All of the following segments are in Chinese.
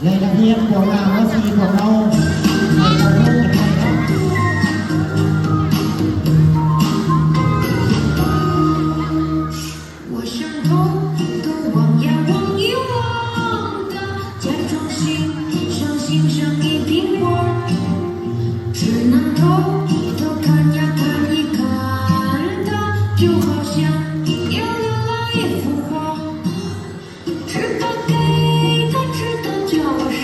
เลยนักเรียนพวกเราว่าสีของเราเราเริ่มกันไป我想偷偷望呀望一望的，假装欣赏欣赏一苹果，只能偷偷看呀看一看它，就好像有流浪一幅画，知道给他知道叫我傻，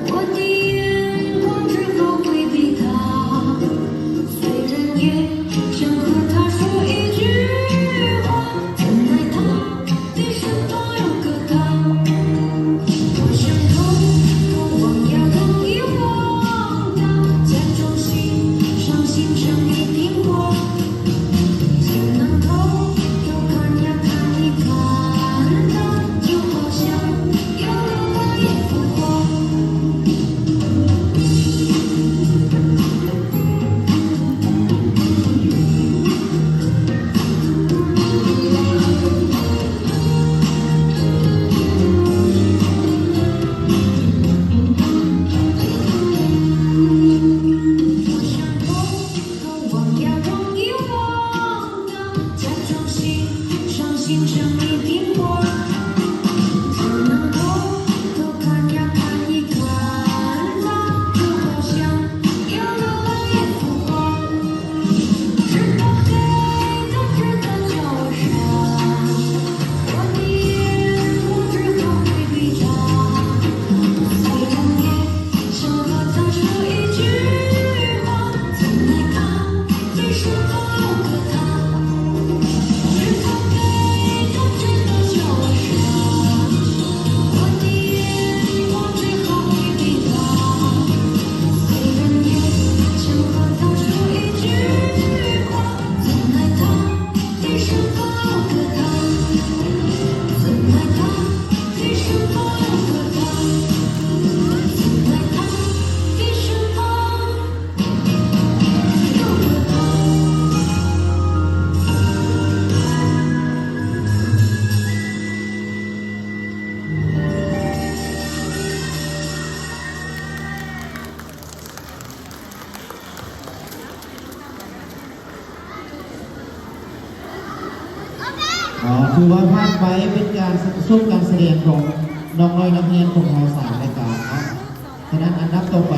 我的眼光只好回避他，虽然也想和他说一句话，真爱他的身旁有个他，我想偷偷望呀望一望他，假装欣赏欣赏一苹果，只能偷偷看呀看一看他，就好像有流浪一幅画。我想偷偷望呀望一望他，假装欣赏欣赏一苹果，只能偷偷看呀看一看他，就好像有流浪一幅画，知道给他知道叫我傻，我的眼光只好回避他，虽然也想和他说一句话，怎奈他的身旁有个他，知道给他知道叫我傻，我的眼光只好回避他，虽然也想和他说一句话，怎奈他的身旁有个他，怎奈他的身旁有个他，怎奈他的身旁有个他。คือว่าภาคไว้เป็นการซุ้มการแสดงของน้องน้อยนักเรียนของเรา3 รายการเนาะฉะนั้นอันดับต่อไป